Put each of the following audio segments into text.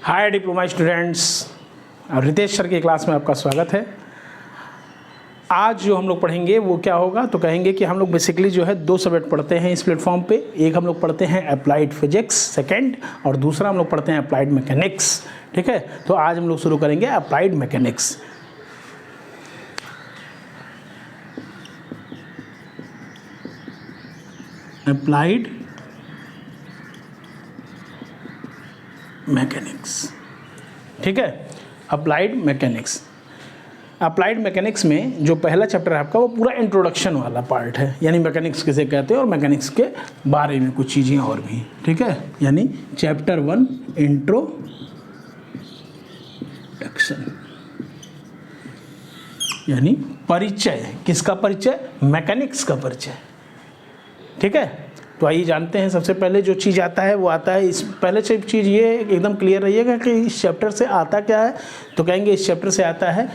हाय diploma students, Ritesh sir की class में आपका स्वागत है। आज जो हम लोग पढ़ेंगे वो क्या होगा, तो कहेंगे कि हम लोग बेसिकली जो है दो सब्जेक्ट पढ़ते हैं इस प्लेटफॉर्म पे। एक हम लोग पढ़ते हैं अप्लाइड फिजिक्स सेकंड, और दूसरा हम लोग पढ़ते हैं अप्लाइड मैकेनिक्स। ठीक है, तो आज हम लोग शुरू करेंगे अप्लाइड मैकेनिक्स। अप्लाइड मैकेनिक्स, ठीक है, अप्लाइड मैकेनिक्स। अप्लाइड मैकेनिक्स में जो पहला चैप्टर है आपका वो पूरा इंट्रोडक्शन वाला पार्ट है, यानी मैकेनिक्स किसे कहते हैं और मैकेनिक्स के बारे में कुछ चीज़ें और भी। ठीक है, यानी चैप्टर 1 इंट्रोडक्शन, यानी परिचय। किसका परिचय? मैकेनिक्स का परिचय। ठीक है, तो आइए जानते हैं। सबसे पहले जो चीज़ आता है वो आता है इस पहले से चीज़ ये एकदम क्लियर रहिएगा कि इस चैप्टर से आता क्या है। तो कहेंगे इस चैप्टर से आता है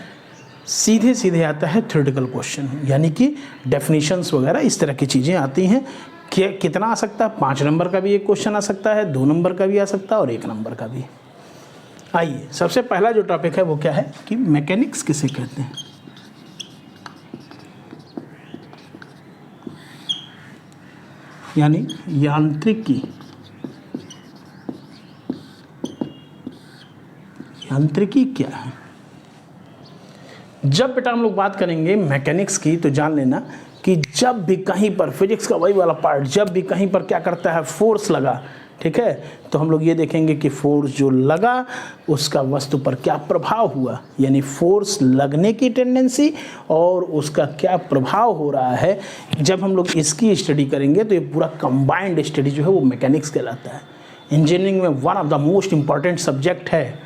सीधे सीधे आता है थ्योरेटिकल क्वेश्चन, यानी कि डेफिनेशंस वगैरह इस तरह की चीज़ें आती हैं। कि कितना आ सकता है? 5 नंबर का भी एक क्वेश्चन आ सकता है, 2 नंबर का भी आ सकता है और 1 नंबर का भी। आइए, सबसे पहला जो टॉपिक है वो क्या है कि मैकेनिक्स किसे कहते हैं। यानी यांत्रिकी। यांत्रिकी क्या है? जब बेटा हम लोग बात करेंगे मैकेनिक्स की तो जान लेना कि जब भी कहीं पर फिजिक्स का वही वाला पार्ट, जब भी कहीं पर क्या करता है, फोर्स लगा, ठीक है, तो हम लोग ये देखेंगे कि फोर्स जो लगा उसका वस्तु पर क्या प्रभाव हुआ, यानी फोर्स लगने की टेंडेंसी और उसका क्या प्रभाव हो रहा है। जब हम लोग इसकी स्टडी करेंगे तो ये पूरा कंबाइंड स्टडी जो है वो मैकेनिक्स कहलाता है। इंजीनियरिंग में one of the most important subject है।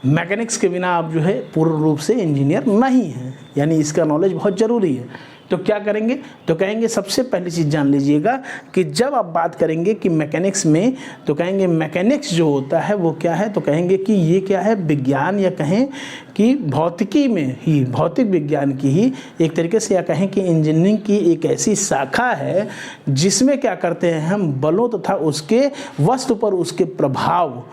मैकेनिक्स के बिना आप जो है पूर्ण रूप से इंजीनियर नहीं हैं, यानी इसका नॉलेज बहुत ज़रूरी है। तो क्या करेंगे, तो कहेंगे सबसे पहली चीज़ जान लीजिएगा कि जब आप बात करेंगे कि मैकेनिक्स में, तो कहेंगे मैकेनिक्स जो होता है वो क्या है, तो कहेंगे कि ये क्या है, विज्ञान, या कहें कि भौतिकी में ही, भौतिक विज्ञान की ही एक तरीके से, या कहें कि इंजीनियरिंग की एक ऐसी शाखा है जिसमें क्या करते हैं हम बलों तथा उसके वस्तु पर उसके प्रभाव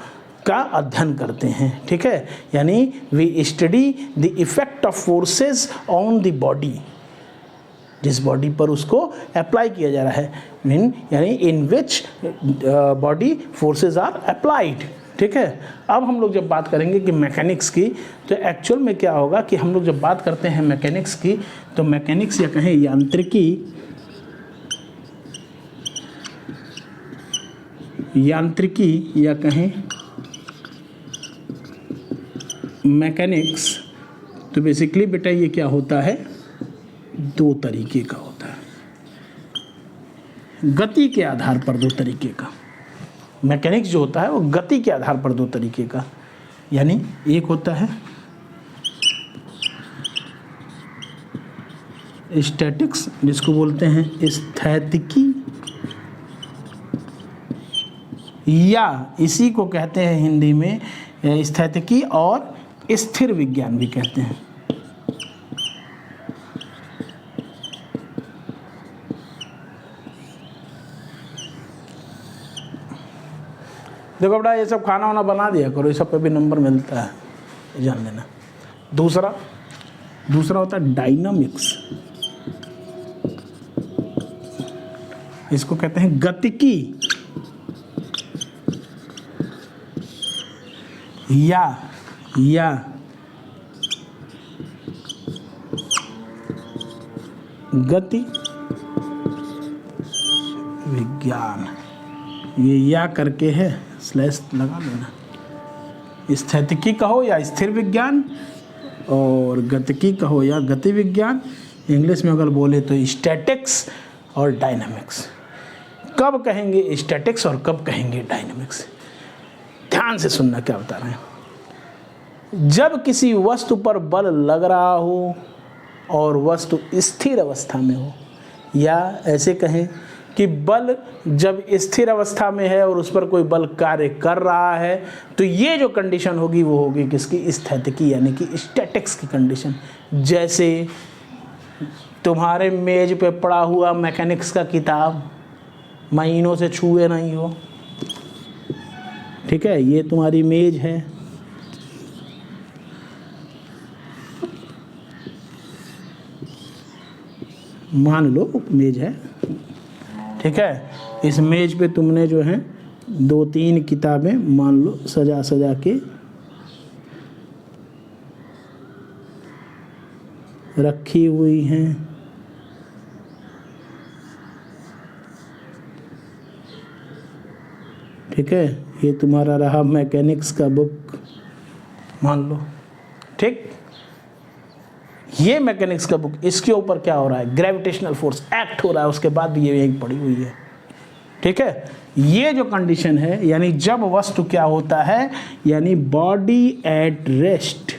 का अध्ययन करते हैं। ठीक है, यानी we study the effect of forces on the body, जिस बॉडी पर उसको अप्लाई किया जा रहा है, यानी in which body forces are applied. ठीक है, अब हम लोग जब बात करेंगे कि मैकेनिक्स की, तो एक्चुअल में क्या होगा कि हम लोग जब बात करते हैं मैकेनिक्स की, तो मैकेनिक्स या कहें यांत्रिकी, या कहें मैकेनिक्स, तो बेसिकली बेटा ये क्या होता है, 2 तरीके का होता है। गति के आधार पर 2 तरीके का मैकेनिक्स जो होता है वो गति के आधार पर 2 तरीके का, यानी एक होता है स्टैटिक्स, जिसको बोलते हैं स्थैतिकी, या इसी को कहते हैं हिंदी में स्थैतिकी और स्थिर विज्ञान भी कहते हैं। देखो बेटा, ये सब खाना वाना बना दिया करो, ये सब पे भी नंबर मिलता है, जान लेना। दूसरा होता है डायनामिक्स, इसको कहते हैं गतिकी, या गति विज्ञान। ये या करके है, स्लैश लगा देना। स्थैतिकी कहो या स्थिर विज्ञान, और गतिकी कहो या गति विज्ञान। इंग्लिश में अगर बोले तो स्टैटिक्स और डायनामिक्स। कब कहेंगे स्टैटिक्स और कब कहेंगे डायनामिक्स, ध्यान से सुनना क्या बता रहे हैं। जब किसी वस्तु पर बल लग रहा हो और वस्तु स्थिर अवस्था में हो, या ऐसे कहें कि बल जब स्थिर अवस्था में है और उस पर कोई बल कार्य कर रहा है, तो ये जो कंडीशन होगी वो होगी किसकी, स्थैतिकी, यानी कि स्टैटिक्स की कंडीशन। जैसे तुम्हारे मेज पे पड़ा हुआ मैकेनिक्स का किताब महीनों से छुए नहीं हो, ठीक है, ये तुम्हारी मेज है, मान लो मेज है, ठीक है। इस मेज पे तुमने जो है 2-3 किताबें मान लो सजा सजा के रखी हुई हैं, ठीक है। ये तुम्हारा रहा मैकेनिक्स का बुक मान लो, ठीक। ये मैकेनिक्स का बुक, इसके ऊपर क्या हो रहा है, ग्रेविटेशनल फोर्स एक्ट हो रहा है, उसके बाद भी ये यहीं पड़ी हुई है, ठीक है। ये जो कंडीशन है, यानी जब वस्तु क्या होता है, यानी body at rest,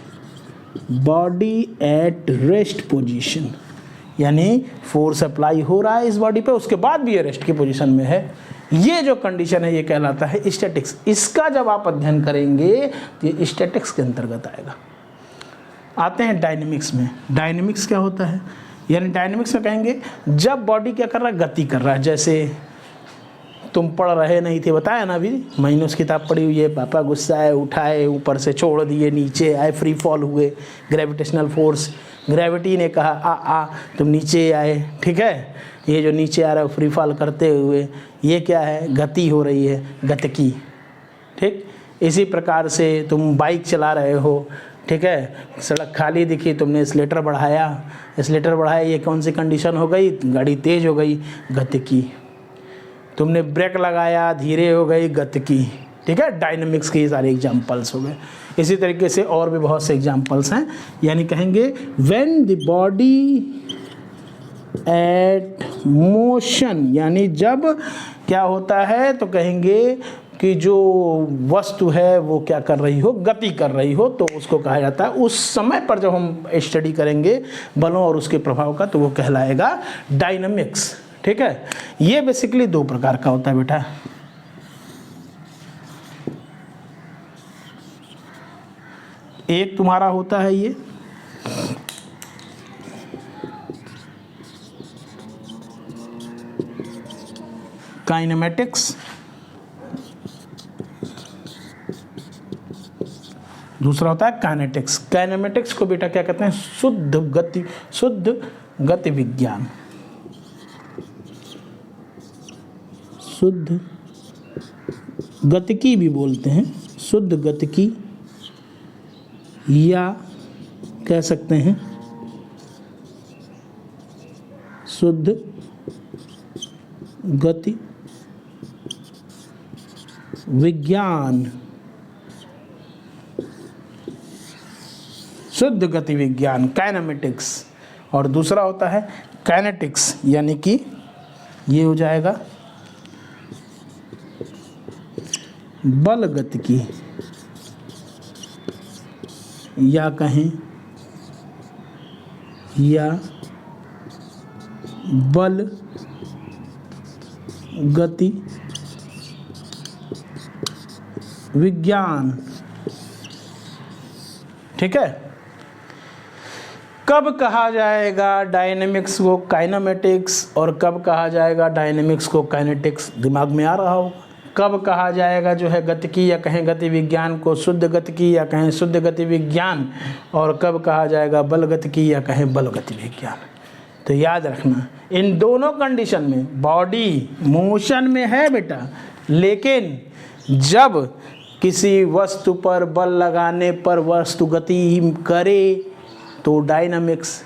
body at rest position, यानी फोर्स अप्लाई हो रहा है इस बॉडी पे, उसके बाद भी ये रेस्ट की पोजीशन में है, ये जो कंडीशन है ये कहलाता है स्टैटिक्स। इसका जब आप अध्ययन करेंगे तो ये स्टैटिक्स के अंतर्गत आएगा। आते हैं डायनेमिक्स में। डायनेमिक्स क्या होता है, यानी डायनेमिक्स में कहेंगे जब बॉडी क्या कर रहा है, गति कर रहा है। जैसे तुम पढ़ रहे नहीं थे, बताया ना अभी, मैंने उस किताब पढ़ी हुई है, पापा गुस्सा है, उठाए, ऊपर से छोड़ दिए, नीचे आए, फ्री फॉल हुए, ग्रेविटेशनल फोर्स, ग्रेविटी ने कहा आ तुम नीचे आए, ठीक है। ये जो नीचे आ रहा है फ्री फॉल करते हुए, ये क्या है, गति हो रही है, गतिकी, ठीक। इसी प्रकार से तुम बाइक चला रहे हो, ठीक है, सड़क खाली दिखी, तुमने एक्सीलरेटर बढ़ाया, ये कौन सी कंडीशन हो गई, गाड़ी तेज हो गई, गतिकी। तुमने ब्रेक लगाया, धीरे हो गई, गतिकी, ठीक है। डायनामिक्स के सारे एग्जाम्पल्स हो गए। इसी तरीके से और भी बहुत से एग्जाम्पल्स हैं, यानी कहेंगे when the body at motion, यानी जब क्या होता है, तो कहेंगे कि जो वस्तु है वो क्या कर रही हो, गति कर रही हो, तो उसको कहा जाता है, उस समय पर जब हम स्टडी करेंगे बलों और उसके प्रभाव का, तो वो कहलाएगा डायनामिक्स, ठीक है। ये बेसिकली 2 प्रकार का होता है बेटा। एक तुम्हारा होता है ये काइनेमेटिक्स, दूसरा होता है काइनेटिक्स। काइनेमेटिक्स को बेटा क्या कहते हैं, शुद्ध गति विज्ञान, शुद्ध गतिकी भी बोलते हैं, शुद्ध गतिकी, या कह सकते हैं शुद्ध गति विज्ञान, शुद्ध गति विज्ञान काइनेमेटिक्स। और दूसरा होता है काइनेटिक्स, यानी कि ये हो जाएगा बल गतिकी, या कहें या बल गति विज्ञान, ठीक है। कब कहा जाएगा डायनेमिक्स को काइनेमेटिक्स, और कब कहा जाएगा डायनेमिक्स को काइनेटिक्स, दिमाग में आ रहा होगा। कब कहा जाएगा जो है गतिकी या कहें गति विज्ञान को शुद्ध गतिकी या कहें शुद्ध गति विज्ञान, और कब कहा जाएगा बल गतिकी या कहें बल गति विज्ञान। तो याद रखना, इन दोनों कंडीशन में बॉडी मोशन में है बेटा, लेकिन जब किसी वस्तु पर बल लगाने पर वस्तु गति करे तो डायनामिक्स।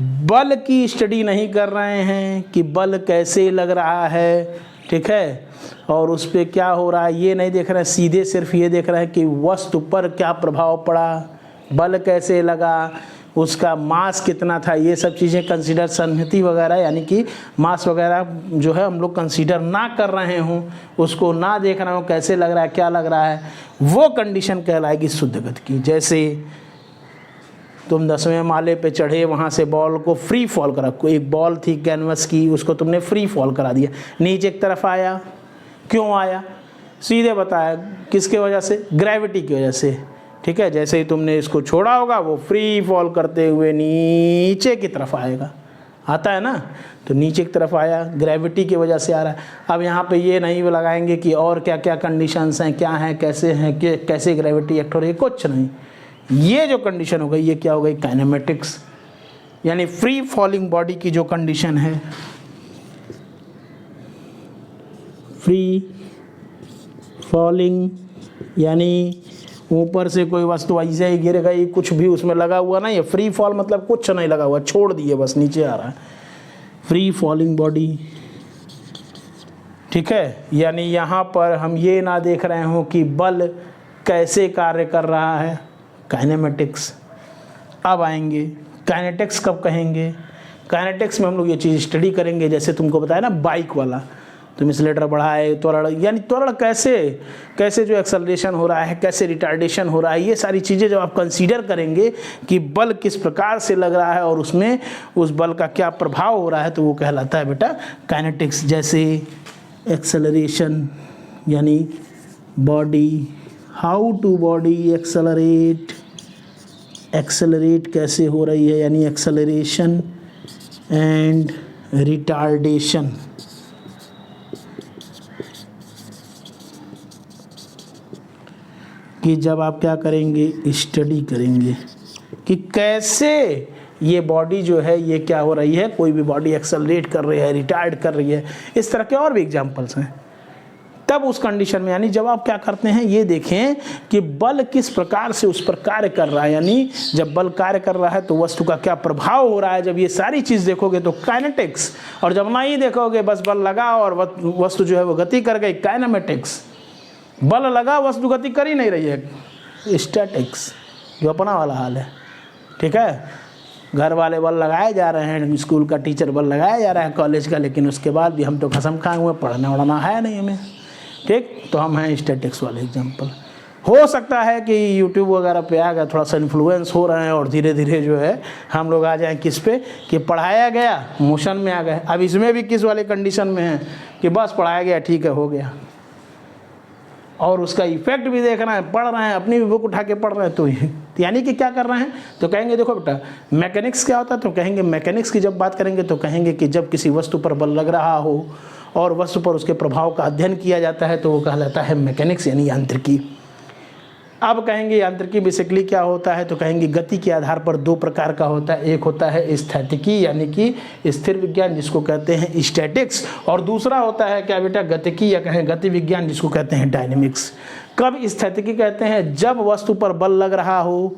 बल की स्टडी नहीं कर रहे हैं कि बल कैसे लग रहा है, ठीक है, और उस पर क्या हो रहा है ये नहीं देख रहे हैं, सीधे सिर्फ ये देख रहे हैं कि वस्तु पर क्या प्रभाव पड़ा, बल कैसे लगा, उसका मास कितना था, ये सब चीज़ें कंसीडर, संहति वगैरह यानी कि मास वगैरह जो है हम लोग कंसीडर ना कर रहे हों, उसको ना देख रहे हो कैसे लग रहा है, क्या लग रहा है, वो कंडीशन कहलाएगी शुद्ध गति की। जैसे तुम 10वें माले पे चढ़े, वहाँ से बॉल को फ्री फॉल करा, कोई एक बॉल थी कैनवस की, उसको तुमने फ्री फॉल करा दिया, नीचे एक तरफ आया, क्यों आया, सीधे बताया किसके वजह से, ग्रेविटी की वजह से, ठीक है। जैसे ही तुमने इसको छोड़ा होगा वो फ्री फॉल करते हुए नीचे की तरफ आएगा, आता है ना, तो नीचे की तरफ आया, ग्रेविटी की वजह से आ रहा है। अब यहाँ पे ये नहीं लगाएंगे कि और क्या क्या कंडीशंस हैं, क्या हैं, कैसे ग्रेविटी एक्ट हो रही है, कुछ नहीं। ये जो कंडीशन हो गई ये क्या हो गई, काइनेमेटिक्स, यानी फ्री फॉलिंग बॉडी की जो कंडीशन है, फ्री फॉलिंग यानी ऊपर से कोई वस्तु ऐसे ही गिर गई, कुछ भी उसमें लगा हुआ नहीं है। फ्री फॉल मतलब कुछ नहीं लगा हुआ, छोड़ दिए बस नीचे आ रहा है, फ्री फॉलिंग बॉडी। ठीक है, यानी यहाँ पर हम ये ना देख रहे हो कि बल कैसे कार्य कर रहा है, काइनेमेटिक्स। अब आएंगे काइनेटिक्स, कब कहेंगे, काइनेटिक्स में हम लोग ये चीज़ स्टडी करेंगे। जैसे तुमको बताया ना बाइक वाला, तुम एक्सीलरेटर बढ़ाए, त्वरण, यानी त्वरण कैसे जो एक्सेलरेशन हो रहा है, कैसे रिटार्डेशन हो रहा है, ये सारी चीज़ें जब आप कंसीडर करेंगे कि बल किस प्रकार से लग रहा है और उसमें उस बल का क्या प्रभाव हो रहा है, तो वो कहलाता है बेटा काइनेटिक्स। जैसे एक्सेलरेशन यानी body, how to body accelerate कैसे हो रही है, यानी एक्सेलरेशन एंड रिटार्डेशन। कि जब आप क्या करेंगे, स्टडी करेंगे कि कैसे ये बॉडी जो है ये क्या हो रही है, कोई भी बॉडी एक्सेलरेट कर रही है, रिटार्ड कर रही है, इस तरह के और भी एग्जांपल्स हैं। तब उस कंडीशन में यानी जब आप क्या करते हैं, ये देखें कि बल किस प्रकार से उस पर कार्य कर रहा है, यानी जब बल कार्य कर रहा है तो वस्तु का क्या प्रभाव हो रहा है। जब ये सारी चीज़ देखोगे तो काइनेटिक्स, और जब ना ही देखोगे बस बल लगा और वस्तु जो है वो गति कर गई, काइनेमेटिक्स। बल लगा, वस्तु गति कर ही नहीं रही है, स्टैटिक्स, जो अपना वाला हाल है। ठीक है, घर वाले बल लगाए जा रहे हैं, स्कूल का टीचर बल लगाया जा रहा है, कॉलेज का, लेकिन उसके बाद भी हम तो कसम खाए हुए, पढ़ना वढ़ना है नहीं हमें। ठीक, तो हम हैं स्टैटिक्स वाले एग्जाम्पल। हो सकता है कि यूट्यूब वगैरह पे आ गया, थोड़ा सा इन्फ्लुएंस हो रहे हैं और धीरे धीरे जो है हम लोग आ जाएं किस पे, कि पढ़ाया गया मोशन में आ गए। अब इसमें भी किस वाले कंडीशन में है कि बस पढ़ाया गया, ठीक है, हो गया, और उसका इफेक्ट भी देख रहे हैं, पढ़ रहे हैं, अपनी भी बुक उठा के पढ़ रहे हैं। तो यानी कि क्या कर रहे हैं, तो कहेंगे देखो बेटा मैकेनिक्स क्या होता है, तो कहेंगे मैकेनिक्स की जब बात करेंगे तो कहेंगे कि जब किसी वस्तु पर बल लग रहा हो और वस्तु पर उसके प्रभाव का अध्ययन किया जाता है तो वो कहलाता है मैकेनिक्स, यानी यांत्रिकी। अब कहेंगे यांत्रिकी बेसिकली क्या होता है, तो कहेंगे गति के आधार पर दो प्रकार का होता है। एक होता है स्थैतिकी यानी कि स्थिर विज्ञान जिसको कहते हैं स्टैटिक्स, और दूसरा होता है क्या बेटा, गतिकी या कहें गति विज्ञान जिसको कहते हैं डायनेमिक्स। कब स्थैतिकी कहते हैं, जब वस्तु पर बल लग रहा हो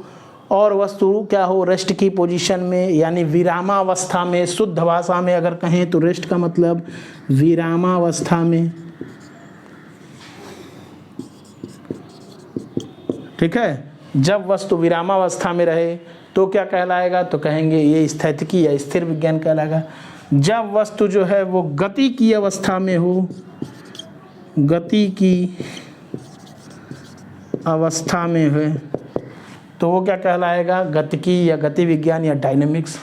और वस्तु क्या हो, रेस्ट की पोजीशन में, यानी विरामावस्था में। शुद्ध भाषा में अगर कहें तो रेस्ट का मतलब विरामावस्था में। ठीक है, जब वस्तु विरामावस्था में रहे तो क्या कहलाएगा, तो कहेंगे ये स्थैतिकी या स्थिर विज्ञान कहलाएगा। जब वस्तु जो है वो गति की अवस्था में हो, गति की अवस्था में है तो वो क्या कहलाएगा, गतिकी या गति विज्ञान या डायनेमिक्स।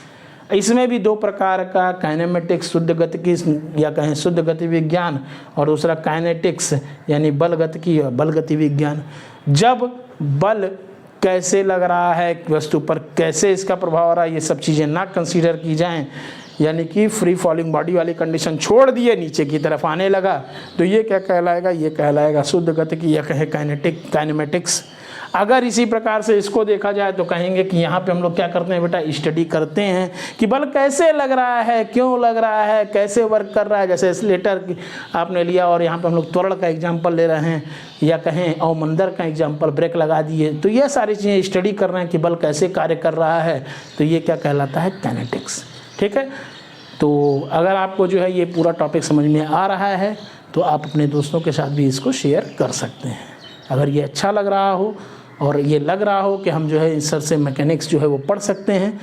इसमें भी दो प्रकार का, काइनेमेटिक्स शुद्ध गतिकी या कहें शुद्ध गति विज्ञान, और दूसरा काइनेटिक्स यानी बल गतिकी या बल गति विज्ञान। जब बल कैसे लग रहा है वस्तु पर, कैसे इसका प्रभाव आ रहा है, ये सब चीज़ें ना कंसीडर की जाएं, यानी कि फ्री फॉलिंग बॉडी वाली कंडीशन छोड़ दिए, नीचे की तरफ आने लगा, तो ये क्या कहलाएगा, ये कहलाएगा शुद्ध गतिकी या कहे काइनेमेटिक्स। अगर इसी प्रकार से इसको देखा जाए तो कहेंगे कि यहाँ पे हम लोग क्या करते हैं बेटा, स्टडी करते हैं कि बल कैसे लग रहा है, क्यों लग रहा है, कैसे वर्क कर रहा है। जैसे एक्सीलरेटर आपने लिया और यहाँ पे हम लोग त्वरण का एग्जांपल ले रहे हैं, या कहें अवमंदन का एग्जांपल, ब्रेक लगा दिए, तो ये सारी चीज़ें स्टडी कर रहे हैं कि बल कैसे कार्य कर रहा है, तो ये क्या कहलाता है, काइनेटिक्स। ठीक है, तो अगर आपको जो है ये पूरा टॉपिक समझ में आ रहा है तो आप अपने दोस्तों के साथ भी इसको शेयर कर सकते हैं। अगर ये अच्छा लग रहा हो और ये लग रहा हो कि हम जो है इस सर से मैकेनिक्स जो है वो पढ़ सकते हैं,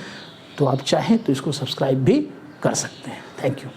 तो आप चाहें तो इसको सब्सक्राइब भी कर सकते हैं। Thank you.